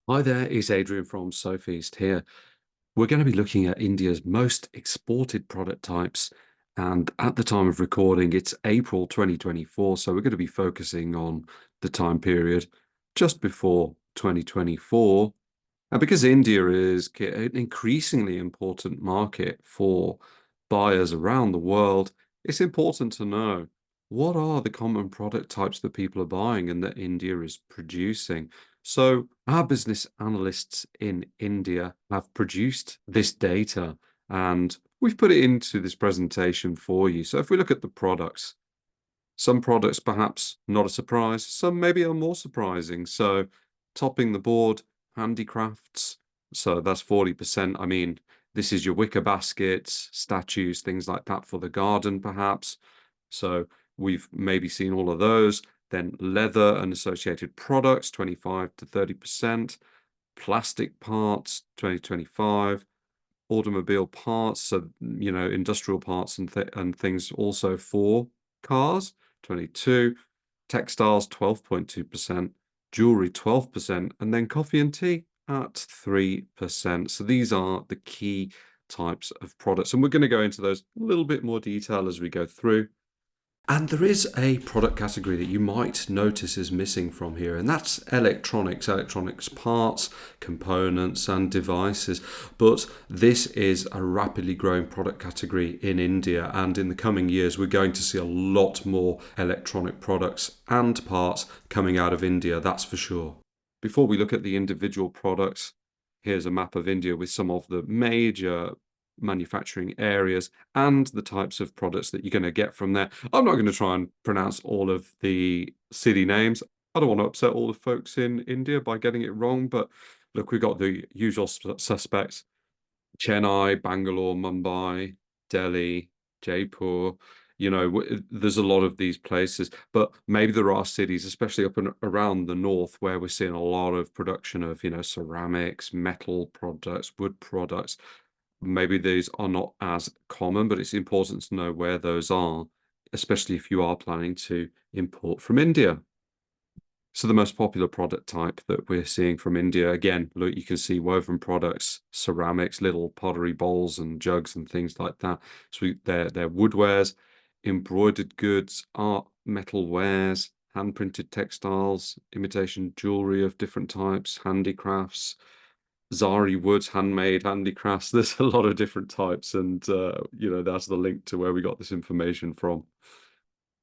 Hi there, it's Adrian from Sofeast here. We're going to be looking at India's most exported product types, and at the time of recording, it's April 2024, so we're going to be focusing on the time period just before 2024. And because India is an increasingly important market for buyers around the world, it's important to know what are the common product types that people are buying and that India is producing. So our business analysts in India have produced this data and we've put it into this presentation for you. So if we look at the products, some products perhaps not a surprise, some maybe are more surprising. So topping the board, handicrafts. So that's 40%. I mean, this is your wicker baskets, statues, things like that for the garden, perhaps. So we've maybe seen all of those. Then leather and associated products, 25 to 30%. Plastic parts, 2025. Automobile parts, so industrial parts and things also for cars, 22, textiles 12.2%, jewelry 12%, and then coffee and tea at 3%. So these are the key types of products, and we're going to go into those a little bit more detail as we go through. And there is a product category that you might notice is missing from here, and that's electronics parts, components, and devices. But this is a rapidly growing product category in India, and in the coming years, we're going to see a lot more electronic products and parts coming out of India, that's for sure. Before we look at the individual products, here's a map of India with some of the major manufacturing areas and the types of products that you're going to get from there. I'm not going to try and pronounce all of the city names. I don't want to upset all the folks in India by getting it wrong, but look, we've got the usual suspects: Chennai, Bangalore, Mumbai, Delhi, Jaipur. There's a lot of these places, but maybe there are cities, especially up and around the north, where we're seeing a lot of production of, ceramics, metal products, wood products. Maybe these are not as common, but it's important to know where those are, especially if you are planning to import from India. So the most popular product type that we're seeing from India, again, look, you can see woven products, ceramics, little pottery bowls and jugs and things like that. So they're woodwares, embroidered goods, art, metal wares, hand-printed textiles, imitation jewelry of different types, handicrafts, Zari woods, handmade handicrafts. There's a lot of different types, and that's the link to where we got this information from.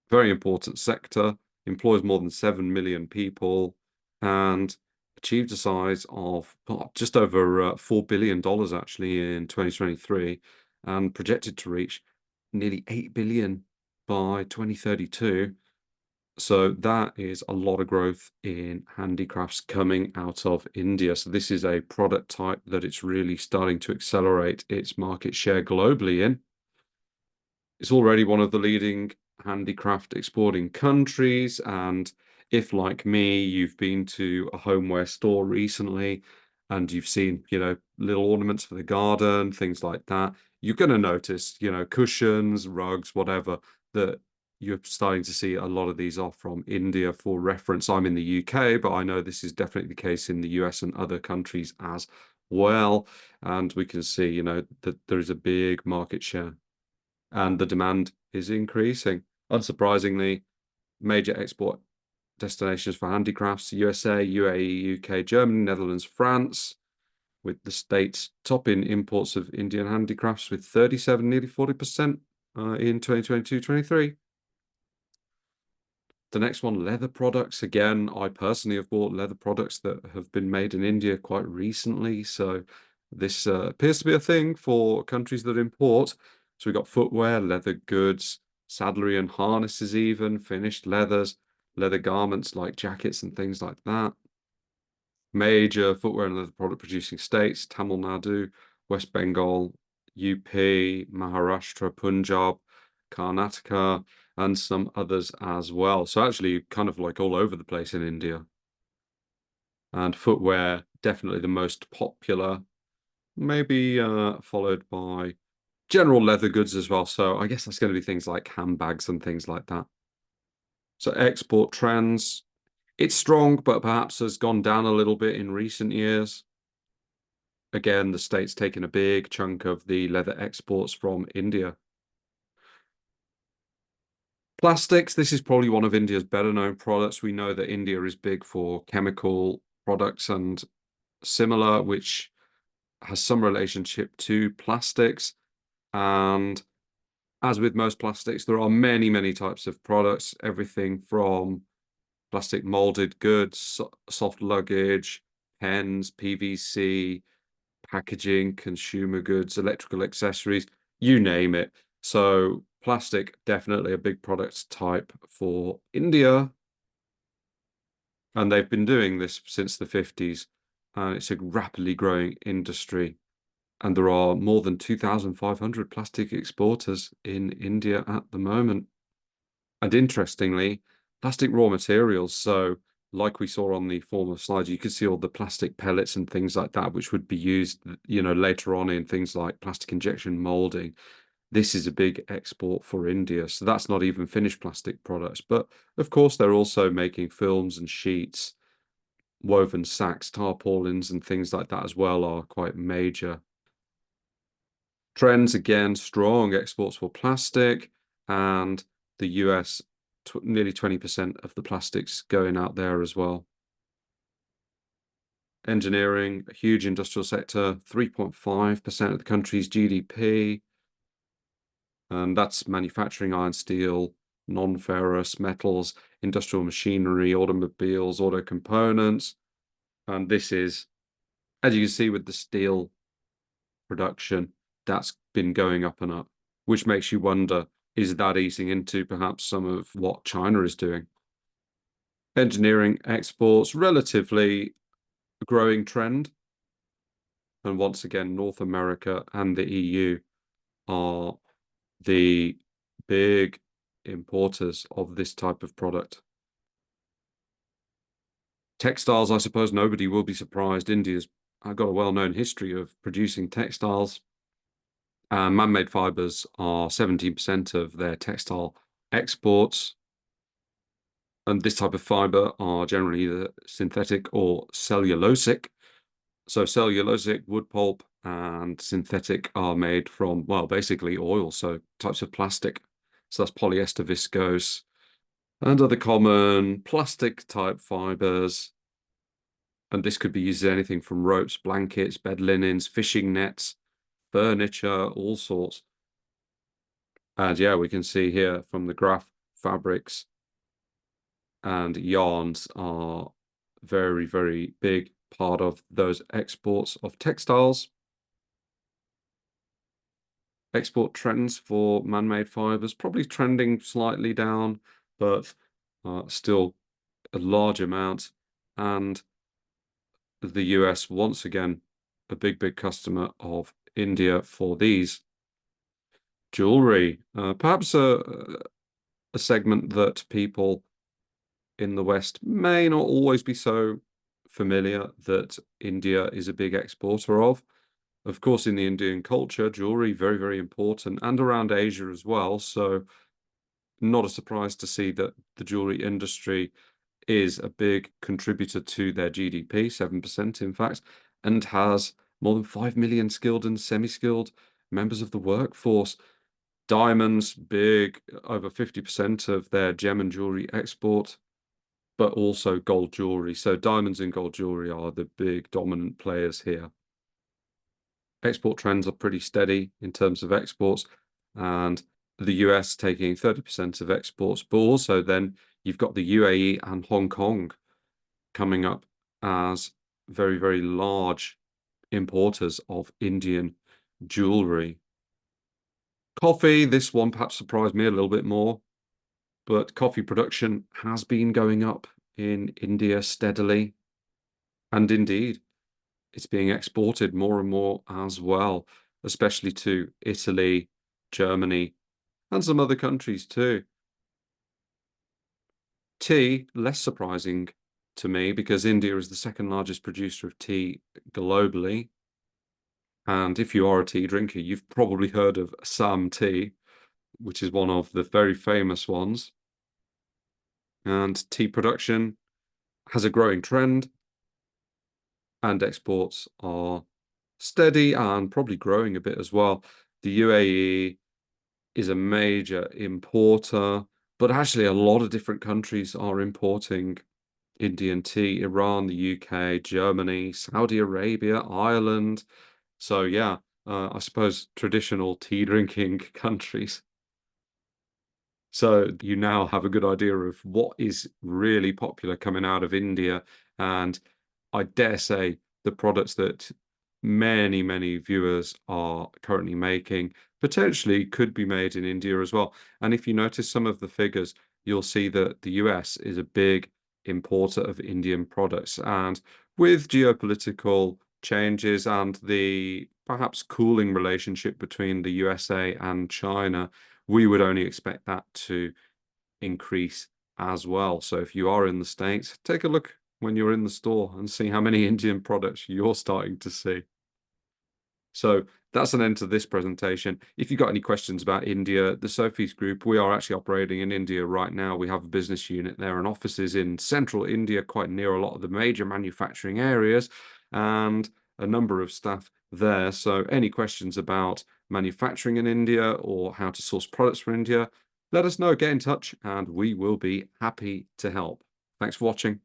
Very important sector, employs more than 7 million people, and achieved a size of just over $4 billion actually in 2023, and projected to reach nearly 8 billion by 2032. So that is a lot of growth in handicrafts coming out of India. So this is a product type that it's really starting to accelerate its market share globally in. It's already one of the leading handicraft exporting countries. And if, like me, you've been to a homeware store recently and you've seen, little ornaments for the garden, things like that, you're going to notice, cushions, rugs, whatever, that you're starting to see a lot of these are from India. For reference, I'm in the UK, but I know this is definitely the case in the US and other countries as well. And we can see, that there is a big market share and the demand is increasing. Unsurprisingly, major export destinations for handicrafts: USA, UAE, UK, Germany, Netherlands, France, with the states topping imports of Indian handicrafts with 37, nearly 40% in 2022-23. The next one, leather products. Again, I personally have bought leather products that have been made in India quite recently. So this appears to be a thing for countries that import. So we've got footwear, leather goods, saddlery and harnesses even, finished leathers, leather garments like jackets and things like that. Major footwear and leather product producing states: Tamil Nadu, West Bengal, UP, Maharashtra, Punjab, Karnataka, and some others as well. So actually kind of like all over the place in India. And footwear, definitely the most popular, maybe followed by general leather goods as well. So I guess that's going to be things like handbags and things like that. So export trends. It's strong, but perhaps has gone down a little bit in recent years. Again, the state's taken a big chunk of the leather exports from India. Plastics, this is probably one of India's better known products. We know that India is big for chemical products and similar, which has some relationship to plastics. And as with most plastics, there are many, many types of products, everything from plastic molded goods, soft luggage, pens, PVC, packaging, consumer goods, electrical accessories, you name it. So plastic, definitely a big product type for India. And they've been doing this since the 50s. And it's a rapidly growing industry. And there are more than 2,500 plastic exporters in India at the moment. And interestingly, plastic raw materials, so like we saw on the former slides, you could see all the plastic pellets and things like that, which would be used, later on in things like plastic injection molding. This is a big export for India. So that's not even finished plastic products. But of course, they're also making films and sheets, woven sacks, tarpaulins, and things like that as well are quite major. Trends, again, strong exports for plastic, and the US, nearly 20% of the plastics going out there as well. Engineering, a huge industrial sector, 3.5% of the country's GDP, and that's manufacturing iron, steel, non-ferrous metals, industrial machinery, automobiles, auto components. And this is, as you can see with the steel production, that's been going up and up, which makes you wonder, is that easing into perhaps some of what China is doing? Engineering exports, relatively growing trend. And once again, North America and the EU are the big importers of this type of product. Textiles, I suppose nobody will be surprised. India's got a well-known history of producing textiles. Man-made fibers are 17% of their textile exports. And this type of fiber are generally either synthetic or cellulosic. So cellulosic, wood pulp, and synthetic are made from, well, basically oil, so types of plastic. So that's polyester, viscose, and other common plastic type fibers. And this could be used as anything from ropes, blankets, bed linens, fishing nets, furniture, all sorts. And yeah, we can see here from the graph, fabrics and yarns are very, very big part of those exports of textiles. Export trends for man-made fibers, probably trending slightly down, but still a large amount. And the US, once again, a big, big customer of India for these. Jewelry, perhaps a segment that people in the West may not always be so familiar that India is a big exporter of. Of course, in the Indian culture, jewelry, very, very important, and around Asia as well. So not a surprise to see that the jewelry industry is a big contributor to their GDP, 7% in fact, and has more than 5 million skilled and semi-skilled members of the workforce. Diamonds, big, over 50% of their gem and jewelry export, but also gold jewelry. So diamonds and gold jewelry are the big dominant players here. Export trends are pretty steady in terms of exports, and the US taking 30% of exports, but also then you've got the UAE and Hong Kong coming up as very, very large importers of Indian jewelry. Coffee, this one perhaps surprised me a little bit more, but coffee production has been going up in India steadily. And indeed, it's being exported more and more as well, especially to Italy, Germany, and some other countries too. Tea, less surprising to me because India is the second largest producer of tea globally. And if you are a tea drinker, you've probably heard of Assam tea, which is one of the very famous ones. And tea production, has a growing trend, and exports are steady and probably growing a bit as well. The UAE is a major importer, but actually a lot of different countries are importing Indian tea: Iran, the UK, Germany, Saudi Arabia, Ireland. So yeah, I suppose traditional tea drinking countries. So you now have a good idea of what is really popular coming out of India. And I dare say the products that many, many viewers are currently making potentially could be made in India as well. And if you notice some of the figures, you'll see that the US is a big importer of Indian products. And with geopolitical changes and the perhaps cooling relationship between the USA and China, we would only expect that to increase as well. So if you are in the States, take a look when you're in the store and see how many Indian products you're starting to see. So that's an end to this presentation. If you've got any questions about India, the Sofeast Group, we are actually operating in India right now. We have a business unit there and offices in central India, quite near a lot of the major manufacturing areas, and a number of staff there. So any questions about manufacturing in India or how to source products for India, let us know, get in touch, and we will be happy to help. Thanks for watching.